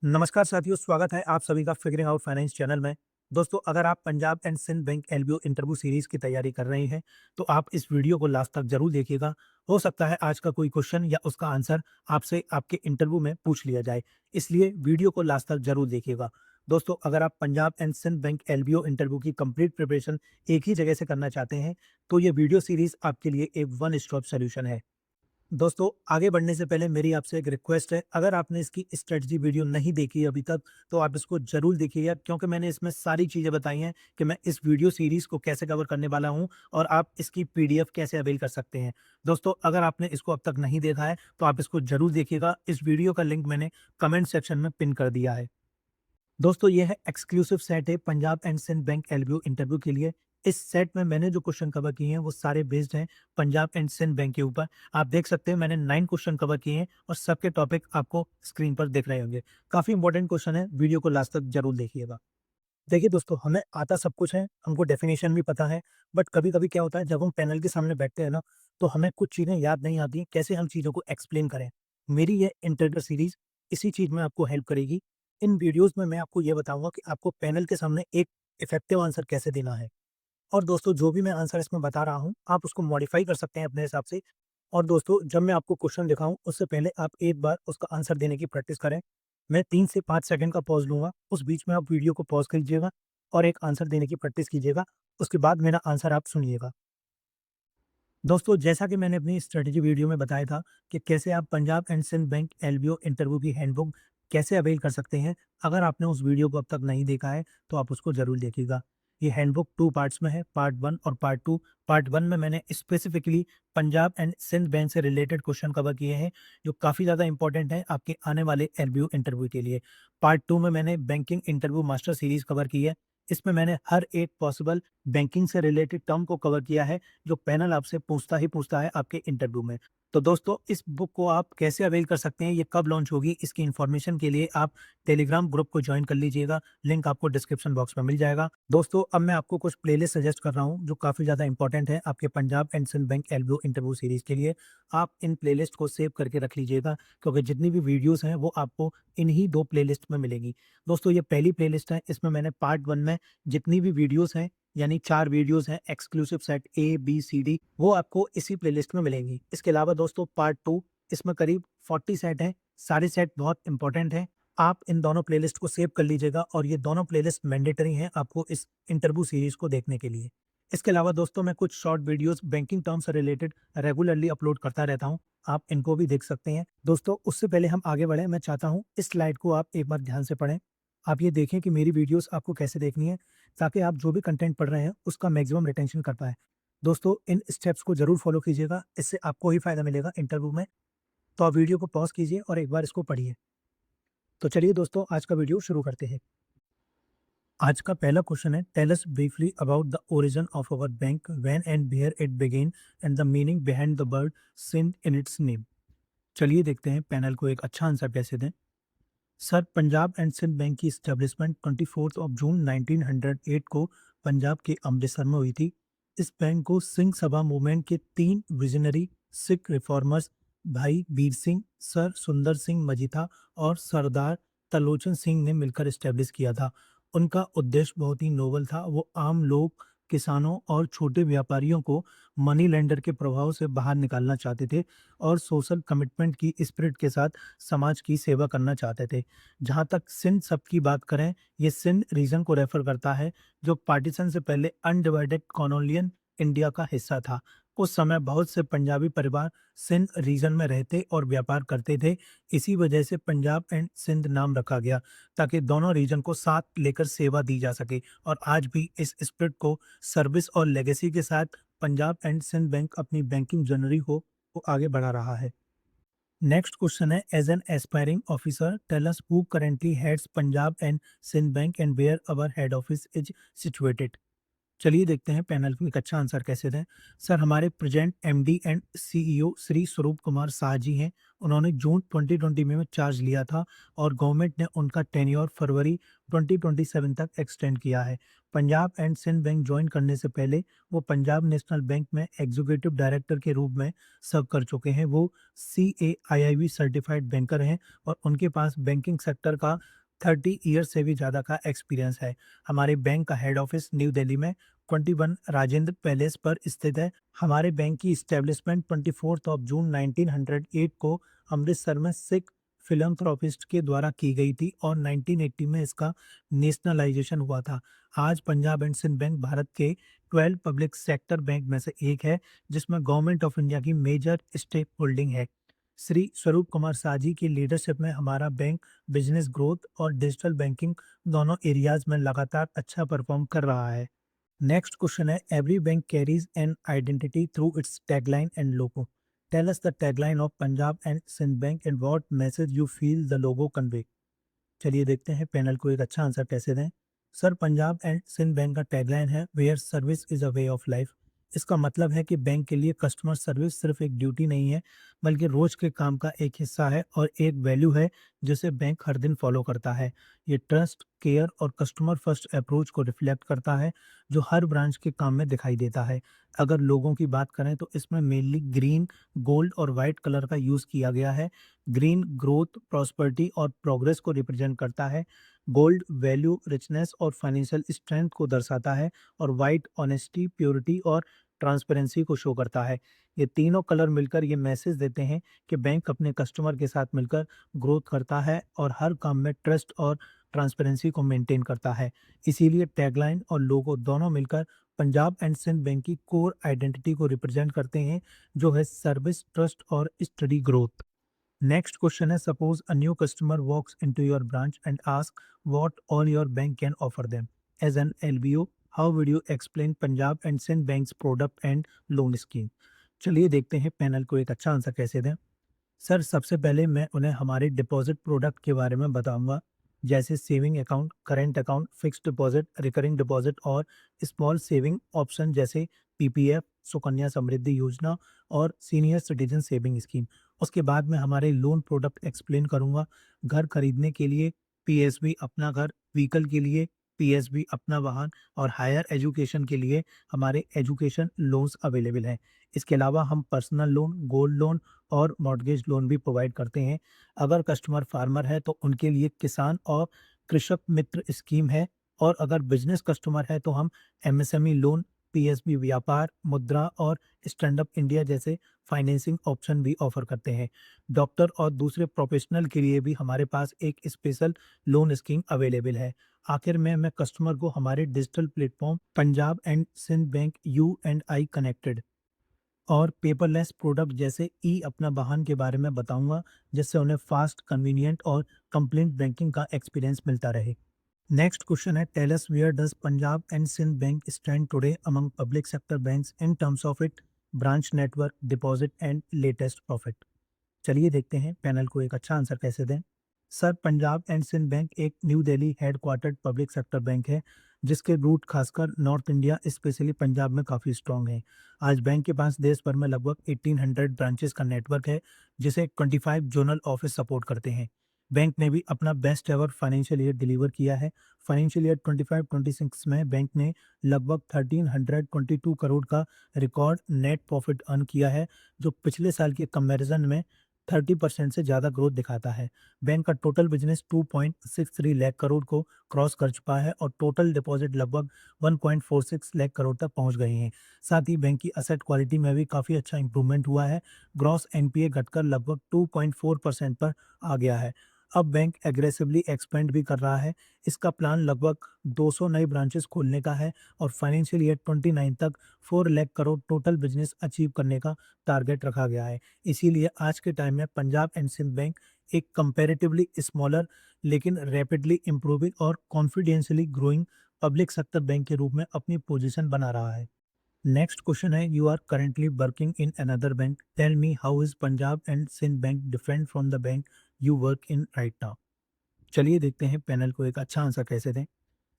नमस्कार साथियों, स्वागत है आप सभी का फिगरिंग आउट फाइनेंस चैनल में। दोस्तों, अगर आप Punjab and Sindh bank LBO interview series की तैयारी कर रहे हैं, तो आप इस वीडियो को लास्ट तक जरूर देखिएगा। हो सकता है आज का कोई क्वेश्चन या उसका आंसर आपसे आपके इंटरव्यू में पूछ लिया जाए, इसलिए वीडियो को लास्ट तक जरूर देखिएगा। दोस्तों, अगर आप Punjab and Sindh bank LBO interview की कंप्लीट प्रिपरेशन एक ही जगह से करना चाहते हैं, तो ये वीडियो सीरीज आपके लिए एक वन स्टॉप सोल्यूशन है। दोस्तों, आगे बढ़ने से पहले मेरी आपसे एक रिक्वेस्ट है, अगर आपने इसकी स्ट्रेटजी वीडियो नहीं देखी अभी तक, तो आप इसको ज़रूर देखिएगा, क्योंकि मैंने इसमें सारी चीज़ें बताई हैं कि मैं इस वीडियो सीरीज़ को कैसे कवर करने वाला हूँ और आप इसकी पीडीएफ कैसे अवेल कर सकते हैं। दोस्तों, अगर आपने इसको अब तक नहीं देखा है, तो आप इसको ज़रूर देखिएगा। इस वीडियो का लिंक मैंने कमेंट सेक्शन में पिन कर दिया है। दोस्तों, ये है एक्सक्लूसिव सेट है Punjab and Sindh bank LBO interview के लिए। इस सेट में मैंने जो क्वेश्चन कवर किए हैं वो सारे बेस्ड हैं पंजाब एंड सिंध बैंक के ऊपर। आप देख सकते हैं मैंने 9 क्वेश्चन कवर किए हैं और सबके टॉपिक आपको स्क्रीन पर दिख रहे होंगे। काफ़ी इंपॉर्टेंट क्वेश्चन है, वीडियो को लास्ट तक ज़रूर देखिएगा। देखिए दोस्तों, हमें आता सब कुछ है, हमको डेफिनेशन भी पता है, बट कभी-कभी क्या होता है जब हम पैनल के सामने बैठते हैं ना, तो हमें कुछ चीज़ें याद नहीं आती, कैसे हम चीज़ों को एक्सप्लेन करें। मेरी ये इंटरव्यू सीरीज़ इसी चीज़ में आपको हेल्प करेगी। इन वीडियोज़ में मैं आपको ये बताऊँगा कि आपको पैनल के सामने एक इफेक्टिव आंसर कैसे देना है। और दोस्तों, जो भी मैं आंसर इसमें बता रहा हूँ, आप उसको मॉडिफ़ाई कर सकते हैं अपने हिसाब से। और दोस्तों, जब मैं आपको क्वेश्चन दिखाऊँ, उससे पहले आप एक बार उसका आंसर देने की प्रैक्टिस करें। मैं 3 से 5 सेकंड का पॉज़ लूँगा, उस बीच में आप वीडियो को पॉज़ कीजिएगा और एक आंसर देने की प्रैक्टिस कीजिएगा। उसके बाद मेरा आंसर आप सुनिएगा। दोस्तों, जैसा कि मैंने अपनी स्ट्रेटेजी वीडियो में बताया था कि कैसे आप Punjab and Sindh bank LBO interview की हैंडबुक कैसे अवेल कर सकते हैं। अगर आपने उस वीडियो को अब तक नहीं देखा है, तो आप उसको ज़रूर देखिएगा। ये हैंडबुक 2 पार्ट्स में है, पार्ट 1 और पार्ट 2। पार्ट 1 में मैंने specifically Punjab and Sindh bank से रिलेटेड क्वेश्चन कवर किए हैं, जो काफ़ी ज़्यादा इंपॉर्टेंट हैं आपके आने वाले एलबीओ इंटरव्यू के लिए। पार्ट 2 में मैंने banking interview master series cover की है। इसमें मैंने हर एक पॉसिबल बैंकिंग से रिलेटेड टर्म को कवर किया है, जो पैनल आपसे पूछता ही पूछता है आपके इंटरव्यू में। तो दोस्तों, इस बुक को आप कैसे अवेल कर सकते हैं, ये कब लॉन्च होगी, इसकी इन्फॉर्मेशन के लिए आप टेलीग्राम ग्रुप को जॉइन कर लीजिएगा। लिंक आपको डिस्क्रिप्शन बॉक्स में मिल जाएगा। दोस्तों, अब मैं आपको कुछ प्लेलिस्ट सजेस्ट कर रहा हूँ, जो काफ़ी ज़्यादा इंपॉर्टेंट है आपके Punjab and Sindh bank LBO interview series के लिए। आप इन प्लेलिस्ट को सेव करके रख लीजिएगा, क्योंकि जितनी भी वीडियोज़ हैं, वो आपको इन्हीं 2 प्लेलिस्ट में मिलेंगी। दोस्तों, ये पहली प्लेलिस्ट है, इसमें मैंने पार्ट 1 में जितनी भी वीडियोज़ हैं, यानी 4 वीडियोज़ हैं, exclusive set A, B, C, D, वो आपको इसी प्लेलिस्ट में मिलेंगी। इसके अलावा दोस्तों, पार्ट 2, इसमें करीब 40 सेट हैं, सारे सेट बहुत इंपॉर्टेंट हैं। आप इन दोनों प्लेलिस्ट को सेव कर लीजिएगा और ये दोनों प्लेलिस्ट मैंडेटरी हैं आपको इस इंटरव्यू सीरीज़ को देखने के लिए। इसके अलावा दोस्तों, मैं कुछ शॉर्ट वीडियोज़ बैंकिंग टर्म से रिलेटेड रेगुलरली अपलोड करता रहता हूँ, आप इनको भी देख सकते हैं। दोस्तों, उससे पहले हम आगे बढ़ें, मैं चाहता हूँ इस स्लाइड को आप एक बार ध्यान से पढ़ें। आप ये देखें कि मेरी वीडियोज़ आपको कैसे देखनी है, ताकि आप जो भी कंटेंट पढ़ रहे हैं, उसका मैक्सिमम रिटेंशन कर पाएँ। दोस्तों, इन स्टेप्स को ज़रूर फ़ॉलो कीजिएगा, इससे आपको ही फ़ायदा मिलेगा इंटरव्यू में। तो आप वीडियो को पॉज़ कीजिए और एक बार इसको पढ़िए। तो चलिए दोस्तों, आज का वीडियो शुरू करते हैं। आज का पहला क्वेश्चन है, tell us briefly about the origin of our bank, when and where it began and the meaning behind the word Sind in its name. चलिए देखते हैं पैनल को एक अच्छा आंसर कैसे दें। Sir, Punjab and Sindh bank की स्टैब्लिशमेंट 24 ऑफ जून 1908 को पंजाब के अमृतसर में हुई थी। इस बैंक को सिंह सभा मूवमेंट के 3 विजनरी सिख रिफॉर्मर्स भाई वीर सिंह, सर सुंदर सिंह मजीठा और सरदार तलोचन सिंह ने मिलकर स्टैब्लिश किया था। उनका उद्देश्य बहुत ही नोबल था। वो आम लोग, किसानों और छोटे व्यापारियों को मनी लेंडर के प्रभाव से बाहर निकालना चाहते थे और सोशल कमिटमेंट की स्पिरिट के साथ समाज की सेवा करना चाहते थे। जहाँ तक सिंध सब की बात करें, ये सिंध रीजन को रेफर करता है, जो पार्टीशन से पहले अनडिवाइडेड कॉलोनियल इंडिया का हिस्सा था। उस समय बहुत से पंजाबी परिवार सिंध रीजन में रहते और व्यापार करते थे। इसी वजह से पंजाब एंड सिंध नाम रखा गया, ताकि दोनों रीजन को साथ लेकर सेवा दी जा सके। और आज भी इस स्पिरिट को, सर्विस और लेगेसी के साथ पंजाब एंड सिंध बैंक अपनी बैंकिंग जर्नी को आगे बढ़ा रहा है। नेक्स्ट क्वेश्चन है, as an aspiring officer tell us who currently heads Punjab and Sindh bank and where our head office is situated. चलिए देखते हैं पैनल को एक अच्छा आंसर कैसे दें। सर, हमारे present MD and CEO Shri स्वरूप कुमार शाह जी हैं। उन्होंने जून 2020 में चार्ज लिया था और गवर्नमेंट ने उनका टेन्योर फरवरी 2027 तक एक्सटेंड किया है। Punjab and Sindh bank join करने से पहले वो पंजाब नेशनल बैंक में एग्जीक्यूटिव डायरेक्टर के रूप में सर्व कर चुके हैं। वो CAIIB सर्टिफाइड बैंकर हैं और उनके पास बैंकिंग सेक्टर का 30 ईयर से भी ज़्यादा का एक्सपीरियंस है। हमारे बैंक का हेड ऑफिस न्यू दिल्ली में 21 राजेंद्र पैलेस पर स्थित है। हमारे बैंक की इस्टेब्लिशमेंट 24 जून 1908 को अमृतसर में सिख फिलंथ्रोपिस्ट के द्वारा की गई थी और 1980 में इसका नेशनलाइजेशन हुआ था। आज पंजाब एंड सिंध बैंक भारत के 12 पब्लिक सेक्टर बैंक में से एक है, जिसमें गवर्नमेंट ऑफ इंडिया की मेजर स्टेक होल्डिंग है। श्री स्वरूप कुमार शाह जी की लीडरशिप में हमारा बैंक बिजनेस ग्रोथ और डिजिटल बैंकिंग दोनों एरियाज में लगातार अच्छा परफॉर्म कर रहा है। नेक्स्ट क्वेश्चन है, every bank carries an identity through its tagline and logo. Tell us the tagline of Punjab and Sindh bank and what message you feel the logo convey. चलिए देखते हैं पैनल को एक अच्छा आंसर कैसे दें। Sir, Punjab and Sindh bank का टैगलाइन है where service is a way of life. इसका मतलब है कि बैंक के लिए कस्टमर सर्विस सिर्फ एक ड्यूटी नहीं है, बल्कि रोज के काम का एक हिस्सा है और एक वैल्यू है जिसे बैंक हर दिन फॉलो करता है। ये ट्रस्ट, केयर और कस्टमर फर्स्ट अप्रोच को रिफ्लेक्ट करता है, जो हर ब्रांच के काम में दिखाई देता है। अगर लोगों की बात करें तो इसमें मेनली ग्रीन, गोल्ड और वाइट कलर का यूज किया गया है। ग्रीन ग्रोथ, प्रॉस्पेरिटी और प्रोग्रेस को रिप्रेजेंट करता है। गोल्ड वैल्यू, रिचनेस और फाइनेंशियल स्ट्रेंथ को दर्शाता है और वाइट ऑनेस्टी, प्योरिटी और ट्रांसपेरेंसी को शो करता है। ये तीनों कलर मिलकर ये मैसेज देते हैं कि बैंक अपने कस्टमर के साथ मिलकर ग्रोथ करता है और हर काम में ट्रस्ट और ट्रांसपेरेंसी को मेंटेन करता है। इसीलिए टैगलाइन और लोगो दोनों मिलकर पंजाब एंड सिंध बैंक की कोर आइडेंटिटी को रिप्रेजेंट करते हैं, जो है सर्विस, ट्रस्ट और स्टडी ग्रोथ। नेक्स्ट क्वेश्चन है, suppose a new customer walks into your branch and ask what all your bank can offer them. As an LBO, how would you explain Punjab and Sind bank's product and loan scheme. चलिए देखते हैं panel को एक अच्छा answer कैसे दें। Sir, सबसे पहले मैं उन्हें हमारे डिपॉजिट प्रोडक्ट के बारे में बताऊंगा, जैसे saving account, current account, fixed deposit, recurring deposit और स्मॉल सेविंग ऑप्शन जैसे PPF, सुकन्या समृद्धि योजना और सीनियर सिटीजन सेविंग स्कीम। उसके बाद मैं हमारे लोन प्रोडक्ट एक्सप्लेन करूंगा। घर खरीदने के लिए PSB अपना घर, व्हीकल के लिए PSB अपना वाहन और हायर एजुकेशन के लिए हमारे एजुकेशन लोन्स अवेलेबल हैं। इसके अलावा हम पर्सनल लोन, गोल्ड लोन और मॉर्टगेज लोन भी प्रोवाइड करते हैं। अगर कस्टमर फार्मर है तो उनके लिए किसान और कृषक मित्र स्कीम है, और अगर बिजनेस कस्टमर है तो हम MSME लोन, PSB व्यापार, मुद्रा और स्टैंड अप इंडिया जैसे फाइनेंसिंग ऑप्शन भी ऑफर करते हैं। डॉक्टर और दूसरे प्रोफेशनल के लिए भी हमारे पास एक स्पेशल लोन स्कीम अवेलेबल है। आखिर में मैं कस्टमर को हमारे digital platform Punjab and Sindh bank U&I connected और पेपरलेस प्रोडक्ट जैसे ई अपना वाहन के बारे में बताऊंगा, जिससे उन्हें फास्ट, कन्वीनियंट और कंप्लेंट बैंकिंग का एक्सपीरियंस मिलता रहे। नेक्स्ट क्वेश्चन है, tell us where does Punjab and Sindh bank stand today among public sector banks in terms of it branch network, deposit and latest profit. चलिए देखते हैं पैनल को एक अच्छा आंसर कैसे दें। Sir, Punjab and Sindh bank एक new Delhi headquartered public sector bank है, जिसके रूट खासकर नॉर्थ इंडिया, स्पेशली पंजाब में काफ़ी स्ट्रॉन्ग है। आज बैंक के पास देश भर में लगभग 1800 ब्रांचेस का नेटवर्क है, जिसे 25 जोनल ऑफिस सपोर्ट करते हैं। बैंक ने भी अपना best ever financial year deliver किया है। फाइनेंशियल ईयर 25-26 में बैंक ने लगभग 1322 करोड़ का रिकॉर्ड नेट प्रॉफिट अर्न किया है, जो पिछले साल के कंपैरिजन में 30% से ज़्यादा ग्रोथ दिखाता है। बैंक का टोटल बिजनेस 2.63 लाख करोड़ को क्रॉस कर चुका है और टोटल डिपॉजिट लगभग 1.46 लाख करोड़ तक पहुंच गए हैं। साथ ही बैंक की असेट क्वालिटी में भी काफ़ी अच्छा इंप्रूवमेंट हुआ है। ग्रॉस NPA घटकर लगभग 2.4% पर आ गया है। अब बैंक एग्रेसिवली एक्सपेंड भी कर रहा है। इसका प्लान लगभग 200 नई ब्रांचेस खोलने का है और फाइनेंशियल ईयर 29 तक 4 lakh crore total business achieve करने का टारगेट रखा गया है। इसीलिए आज के टाइम में पंजाब एंड सिंध बैंक एक कंपैरेटिवली स्मॉलर लेकिन रैपिडली इंप्रूविंग और confidentially growing public sector bank के रूप में अपनी पोजीशन बना रहा है। नेक्स्ट क्वेश्चन है, you are currently working in another bank, tell me how is Punjab and Sindh bank different from the bank you work in right now. चलिए देखते हैं पैनल को एक अच्छा आंसर कैसे दें।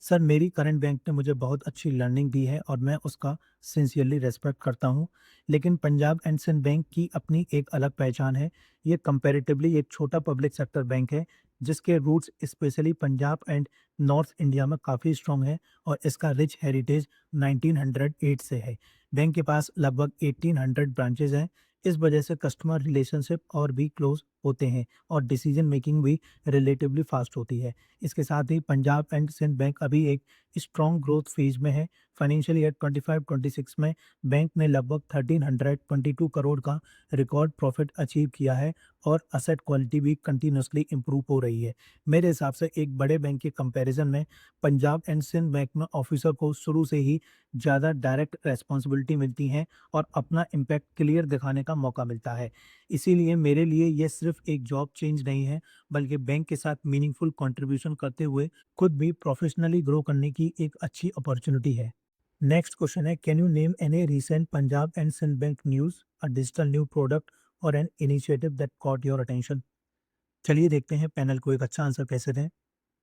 सर मेरी करंट बैंक ने मुझे बहुत अच्छी लर्निंग दी है और मैं उसका सिंसियरली रिस्पेक्ट करता हूँ। लेकिन पंजाब एंड सिंध बैंक की अपनी एक अलग पहचान है। ये कंपैरेटिवली एक छोटा पब्लिक सेक्टर बैंक है, जिसके roots specially Punjab and north India में काफ़ी स्ट्रॉन्ग है और इसका रिच हेरिटेज 1908 से है। बैंक के पास लगभग 1800 ब्रांचेज़ हैं। इस वजह से कस्टमर रिलेशनशिप और भी क्लोज़ होते हैं और डिसीजन मेकिंग भी रिलेटिवली फास्ट होती है। इसके साथ ही पंजाब एंड सिंध बैंक अभी एक स्ट्रॉन्ग ग्रोथ फेज में है। फाइनेंशियल ईयर 25-26 में बैंक ने लगभग 1322 करोड़ का रिकॉर्ड प्रॉफिट अचीव किया है और असेट क्वालिटी भी कंटिन्यूसली इंप्रूव हो रही है। मेरे हिसाब से एक बड़े बैंक के कंपैरिजन में पंजाब एंड सिंध बैंक में ऑफिसर को शुरू से ही ज़्यादा डायरेक्ट रेस्पॉन्सिबिलिटी मिलती है और अपना इम्पैक्ट क्लियर दिखाने का मौका मिलता है। इसीलिए मेरे लिए ये सिर्फ एक जॉब चेंज नहीं है, बल्कि बैंक के साथ मीनिंगफुल कंट्रीब्यूशन करते हुए खुद भी प्रोफेशनली ग्रो करने की एक अच्छी अपॉर्चुनिटी है। नेक्स्ट क्वेश्चन है, can you name any recent Punjab and Sindh bank news, a digital new product और an initiative that caught your attention? चलिए देखते हैं पैनल को एक अच्छा आंसर कैसे दें।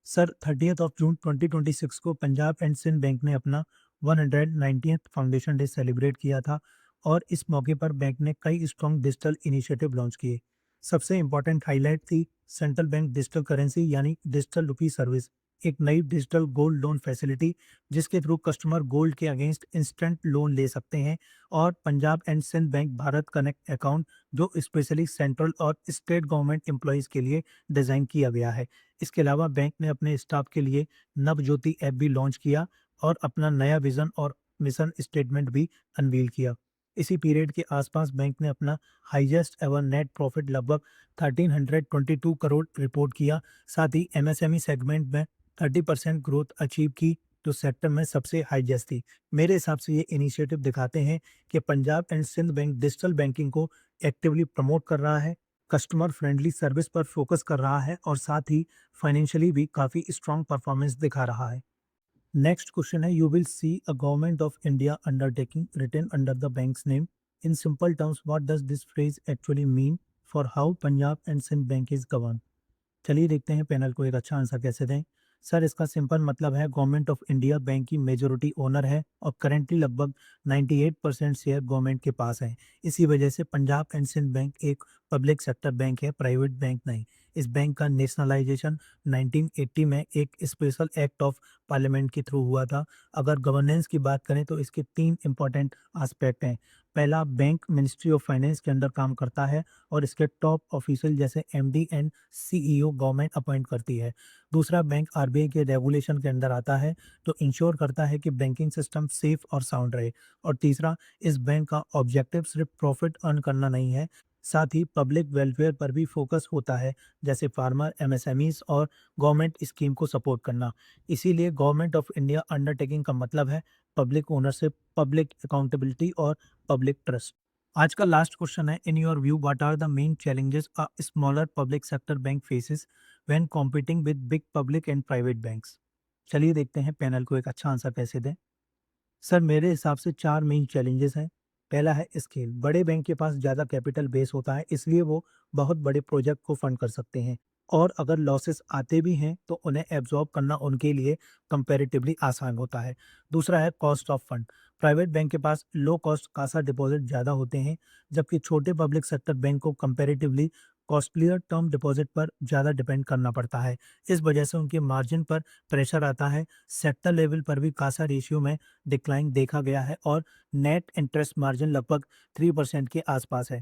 सर 30th ऑफ जून 2026 को पंजाब एंड सिंध बैंक ने अपना 190th फाउंडेशन डे सेलिब्रेट किया था और इस मौके पर बैंक ने कई स्ट्रॉन्ग डिजिटल इनिशिएटिव लॉन्च किए। सबसे इंपॉर्टेंट हाईलाइट थी सेंट्रल बैंक डिजिटल करेंसी यानी डिजिटल रुपी सर्विस, एक नई डिजिटल गोल्ड लोन फैसिलिटी जिसके थ्रू कस्टमर गोल्ड के अगेंस्ट इंस्टेंट लोन ले सकते हैं, और Punjab and Sindh bank Bharat connect account जो स्पेशली सेंट्रल और स्टेट गवर्नमेंट एम्प्लॉयज़ के लिए डिज़ाइन किया गया है। इसके अलावा बैंक ने अपने स्टाफ के लिए नवज्योति ऐप भी लॉन्च किया और अपना नया विजन और मिशन स्टेटमेंट भी अनवील किया। इसी पीरियड के आसपास बैंक ने अपना हाईएस्ट एवर नेट प्रॉफिट लगभग 1322 करोड़ रिपोर्ट किया। साथ ही एमएसएमई सेगमेंट में 30% ग्रोथ अचीव की, जो सेक्टर में सबसे हाईएस्ट थी। मेरे हिसाब से ये इनिशिएटिव दिखाते हैं कि Punjab and Sindh bank digital banking को एक्टिवली प्रमोट कर रहा है, कस्टमर फ्रेंडली सर्विस पर फोकस कर रहा है और साथ ही फाइनेंशियली भी काफ़ी स्ट्रॉन्ग परफॉर्मेंस दिखा रहा है। नेक्स्ट क्वेश्चन है, you will see a government of India undertaking written under the bank's name. In simple terms what does this phrase actually mean for how Punjab and Sindh bank is govern? चलिए देखते हैं panel को एक अच्छा answer कैसे दें। Sir इसका simple मतलब है गवर्नमेंट ऑफ इंडिया बैंक की मेजॉरिटी ओनर है और करेंटली लगभग 98% शेयर गवर्नमेंट के पास है। इसी वजह से पंजाब एंड सिंध बैंक एक पब्लिक सेक्टर बैंक है, प्राइवेट बैंक नहीं। इस बैंक का नेशनलाइजेशन 1980 में एक स्पेशल एक्ट ऑफ पार्लियामेंट के थ्रू हुआ था। अगर गवर्नेंस की बात करें तो इसके तीन इंपॉर्टेंट एस्पेक्ट हैं। पहला, बैंक मिनिस्ट्री ऑफ फाइनेंस के अंडर काम करता है और इसके टॉप ऑफिशियल जैसे MD and CEO government appoint करती है। दूसरा, बैंक आरबीआई के रेगुलेशन के अंदर आता है, तो इंश्योर करता है कि बैंकिंग सिस्टम सेफ और साउंड रहे। और तीसरा, इस बैंक का ऑब्जेक्टिव सिर्फ प्रॉफिट अर्न करना नहीं है, साथ ही पब्लिक वेलफेयर पर भी फोकस होता है, जैसे फार्मर, एमएसएमईज और गवर्नमेंट स्कीम को सपोर्ट करना। इसीलिए गवर्नमेंट ऑफ इंडिया अंडरटेकिंग का मतलब है पब्लिक ओनरशिप, पब्लिक अकाउंटेबिलिटी और पब्लिक ट्रस्ट। आज का लास्ट क्वेश्चन है, in your view what are the main challenges a smaller public sector bank faces when competing with big public and private banks? चलिए देखते हैं पैनल को एक अच्छा आंसर कैसे दें। सर मेरे हिसाब से 4 मेन चैलेंजेस हैं। पहला है स्केल। बड़े बैंक के पास ज़्यादा कैपिटल बेस होता है, इसलिए वो बहुत बड़े प्रोजेक्ट को फंड कर सकते हैं और अगर लॉसेस आते भी हैं तो उन्हें एब्जॉर्ब करना उनके लिए कंपैरेटिवली आसान होता है। दूसरा है cost of fund. Private bank के पास लो कॉस्ट कासा डिपॉजिट ज़्यादा होते हैं, जबकि छोटे पब्लिक सेक्टर बैंक को कंपैरेटिवली कॉस्टलियर टर्म डिपॉजिट पर ज़्यादा डिपेंड करना पड़ता है। इस वजह से उनके मार्जिन पर प्रेशर आता है। सेक्टर लेवल पर भी कासा रेशियो में डिक्लाइन देखा गया है और नेट इंटरेस्ट मार्जिन लगभग 3% के आसपास है।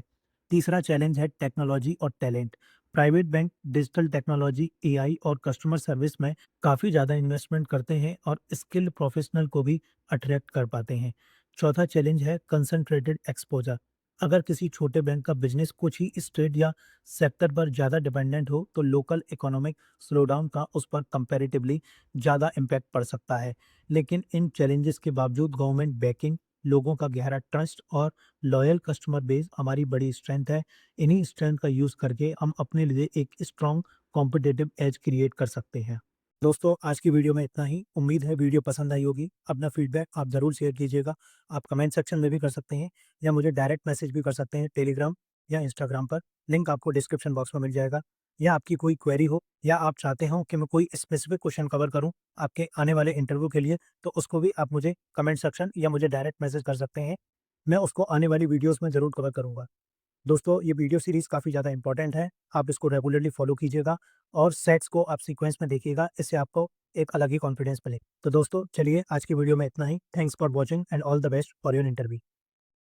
तीसरा चैलेंज है टेक्नोलॉजी और talent. Private bank digital technology, AI और कस्टमर सर्विस में काफ़ी ज़्यादा इन्वेस्टमेंट करते हैं और स्किल्ड प्रोफेशनल को भी अट्रैक्ट कर पाते हैं। चौथा चैलेंज है कंसंट्रेटेड एक्सपोजर। अगर किसी छोटे बैंक का बिजनेस कुछ ही स्टेट या सेक्टर पर ज़्यादा डिपेंडेंट हो तो लोकल इकोनॉमिक स्लोडाउन का उस पर कंपैरेटिवली ज़्यादा इम्पैक्ट पड़ सकता है। लेकिन इन चैलेंजेस के बावजूद गवर्नमेंट बैकिंग, लोगों का गहरा ट्रस्ट और लॉयल कस्टमर बेस हमारी बड़ी स्ट्रेंथ है। इन्हीं स्ट्रेंथ का यूज़ करके हम अपने लिए एक स्ट्रॉन्ग कॉम्पिटिटिव एज क्रिएट कर सकते हैं। दोस्तों आज की वीडियो में इतना ही। उम्मीद है वीडियो पसंद आई होगी। अपना फीडबैक आप ज़रूर शेयर कीजिएगा। आप कमेंट सेक्शन में भी कर सकते हैं या मुझे डायरेक्ट मैसेज भी कर सकते हैं टेलीग्राम या इंस्टाग्राम पर। लिंक आपको डिस्क्रिप्शन बॉक्स में मिल जाएगा। या आपकी कोई क्वेरी हो या आप चाहते हो कि मैं कोई स्पेसिफिक क्वेश्चन कवर करूँ आपके आने वाले इंटरव्यू के लिए, तो उसको भी आप मुझे कमेंट सेक्शन या मुझे डायरेक्ट मैसेज कर सकते हैं। मैं उसको आने वाली वीडियोज़ में ज़रूर कवर करूँगा। दोस्तों, ये वीडियो सीरीज़ काफ़ी ज़्यादा इम्पोर्टेंट है। आप इसको रेगुलरली फॉलो कीजिएगा और सेट्स को आप सीक्वेंस में देखिएगा, इससे आपको एक अलग ही कॉन्फिडेंस मिलेगा। तो दोस्तों, चलिए आज की वीडियो में इतना ही। Thanks for watching and all the best for your interview.